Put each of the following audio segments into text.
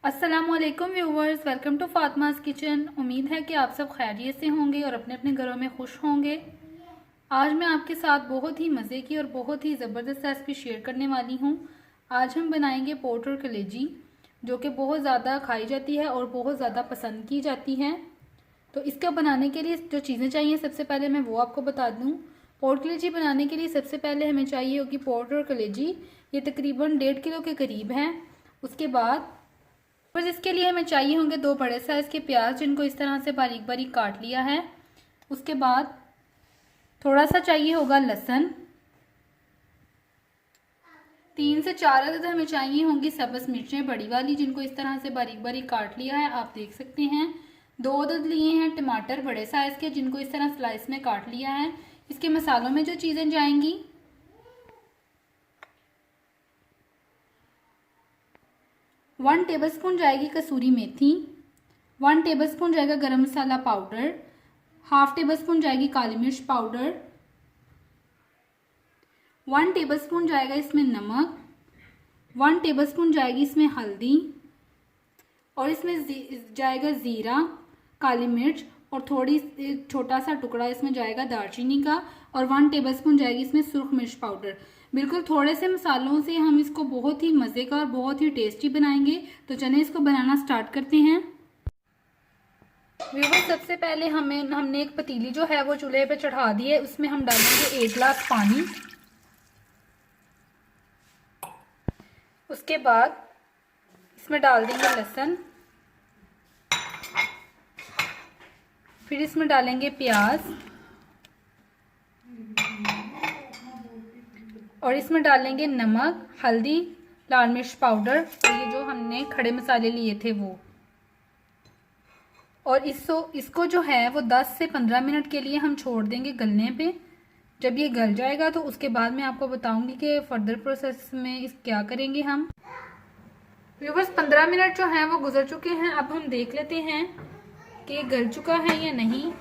अस्सलामुअलैकुम viewers, welcome to Fatima's kitchen. उम्मीद है कि आप सब खैरियत से होंगे और अपने अपने घरों में खुश होंगे। आज मैं आपके साथ बहुत ही मज़े की और बहुत ही ज़बरदस्त रेसिपी शेयर करने वाली हूँ। आज हम बनाएंगे पोर्क और कलेजी, जो कि बहुत ज़्यादा खाई जाती है और बहुत ज़्यादा पसंद की जाती है। तो इसका बनाने के लिए जो चीज़ें चाहिए सबसे पहले मैं वो आपको बता दूँ। पोर्क कलेजी बनाने के लिए सबसे पहले हमें चाहिए होगी पोर्क और कलेजी। ये तकरीबन 1.5 किलो के करीब है। उसके बाद बस इसके लिए हमें चाहिए होंगे 2 बड़े साइज़ के प्याज, जिनको इस तरह से बारीक बारीक काट लिया है। उसके बाद थोड़ा सा चाहिए होगा लहसुन। 3 से 4 अदद हमें चाहिए होंगी सब्ज़ मिर्चें बड़ी वाली, जिनको इस तरह से बारीक बारीक काट लिया है, आप देख सकते हैं। 2 अदद लिए हैं टमाटर बड़े साइज़ के, जिनको इस तरह स्लाइस में काट लिया है। इसके मसालों में जो चीज़ें जाएंगी, 1 टेबलस्पून जाएगी कसूरी मेथी, 1 टेबलस्पून जाएगा गरम मसाला पाउडर, हाफ टेबलस्पून जाएगी काली मिर्च पाउडर, 1 टेबलस्पून जाएगा इसमें नमक, 1 टेबलस्पून जाएगी इसमें हल्दी, और इसमें जाएगा ज़ीरा, काली मिर्च और थोड़ी छोटा सा टुकड़ा इसमें जाएगा दालचीनी का, और 1 टेबलस्पून जाएगी इसमें सुर्ख मिर्च पाउडर। बिल्कुल थोड़े से मसालों से हम इसको बहुत ही मज़े का और बहुत ही टेस्टी बनाएंगे। तो चलिए इसको बनाना स्टार्ट करते हैं। व्यूअर्स, सबसे पहले हमने एक पतीली जो है वो चूल्हे पे चढ़ा दी है। उसमें हम डालेंगे 1 गिलास पानी। उसके बाद इसमें डाल देंगे लहसुन, फिर इसमें डालेंगे प्याज, और इसमें डालेंगे नमक, हल्दी, लाल मिर्च पाउडर और ये जो हमने खड़े मसाले लिए थे वो। और इसको जो है वो 10 से 15 मिनट के लिए हम छोड़ देंगे गलने पे। जब ये गल जाएगा तो उसके बाद मैं आपको बताऊंगी कि फर्दर प्रोसेस में इस क्या करेंगे हम। व्यूअर्स, 15 मिनट जो है वो गुजर चुके हैं। अब हम देख लेते हैं कि ये गल चुका है या नहीं।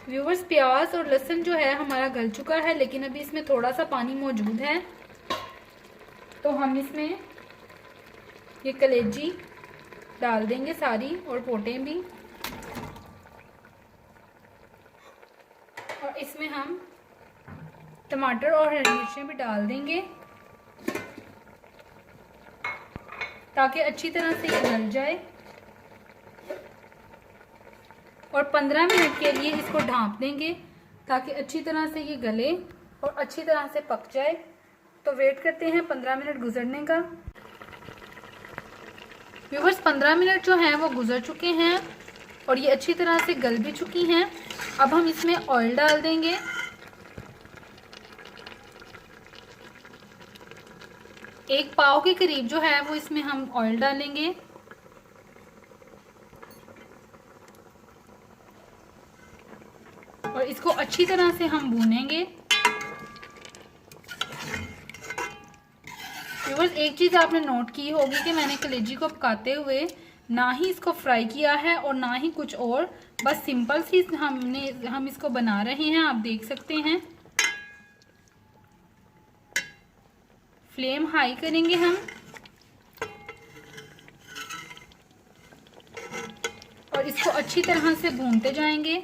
व्यूअर्स, प्याज और लहसुन जो है हमारा गल चुका है, लेकिन अभी इसमें थोड़ा सा पानी मौजूद है। तो हम इसमें ये कलेजी डाल देंगे सारी, और पोटें भी, और इसमें हम टमाटर और हरी मिर्चें भी डाल देंगे ताकि अच्छी तरह से ये गल जाए। और 15 मिनट के लिए इसको ढाँप देंगे ताकि अच्छी तरह से ये गले और अच्छी तरह से पक जाए। तो वेट करते हैं 15 मिनट गुजरने का। व्यूअर्स, 15 मिनट जो हैं वो गुजर चुके हैं और ये अच्छी तरह से गल भी चुकी हैं। अब हम इसमें ऑयल डाल देंगे। एक पाव के करीब जो है वो इसमें हम ऑयल डालेंगे। और इसको अच्छी तरह से हम भूनेंगे। व्यूअर्स, एक चीज़ आपने नोट की होगी कि मैंने कलेजी को पकाते हुए ना ही इसको फ्राई किया है और ना ही कुछ और, बस सिंपल सी हम इसको बना रहे हैं। आप देख सकते हैं। फ्लेम हाई करेंगे हम, और इसको अच्छी तरह से भूनते जाएंगे।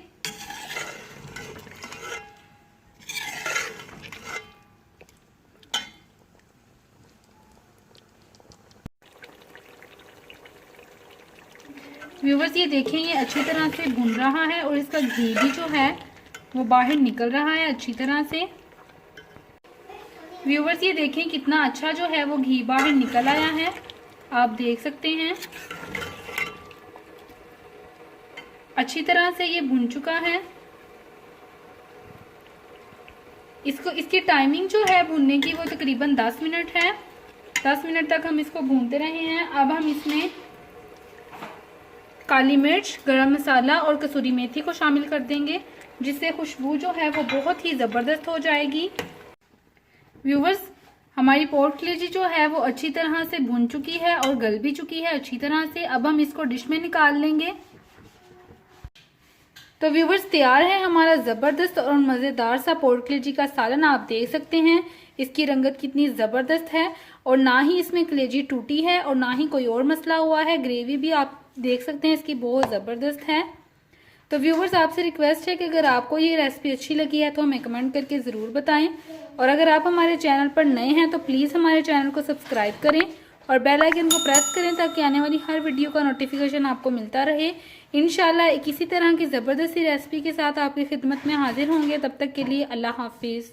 व्यूवर्स, ये देखें, ये अच्छी तरह से भुन रहा है और इसका घी भी जो है वो बाहर निकल रहा है अच्छी तरह से। व्यूवर्स, ये देखें कितना अच्छा जो है वो घी बाहर निकल आया है, आप देख सकते हैं। अच्छी तरह से ये भुन चुका है। इसकी टाइमिंग जो है भुनने की वो तकरीबन 10 मिनट है। 10 मिनट तक हम इसको भूनते रहे हैं। अब हम इसमें काली मिर्च, गरम मसाला और कसूरी मेथी को शामिल कर देंगे, जिससे खुशबू जो है वो बहुत ही ज़बरदस्त हो जाएगी। व्यूवर्स, हमारी पोर्क कलेजी जो है वो अच्छी तरह से भुन चुकी है और गल भी चुकी है अच्छी तरह से। अब हम इसको डिश में निकाल लेंगे। तो व्यूवर्स तैयार है हमारा ज़बरदस्त और मज़ेदार सा पोर्क कलेजी का सालन। आप देख सकते हैं इसकी रंगत कितनी ज़बरदस्त है और ना ही इसमें कलेजी टूटी है और ना ही कोई और मसला हुआ है। ग्रेवी भी आप देख सकते हैं इसकी बहुत ज़बरदस्त है। तो व्यूवर्स आपसे रिक्वेस्ट है कि अगर आपको ये रेसिपी अच्छी लगी है तो हमें कमेंट करके ज़रूर बताएं और अगर आप हमारे चैनल पर नए हैं तो प्लीज़ हमारे चैनल को सब्सक्राइब करें और बेल आइकन को प्रेस करें ताकि आने वाली हर वीडियो का नोटिफिकेशन आपको मिलता रहे। इंशाल्लाह एक इसी तरह की ज़बरदस्त सी रेसिपी के साथ आपकी खिदमत में हाजिर होंगे। तब तक के लिए अल्लाह हाफिज़।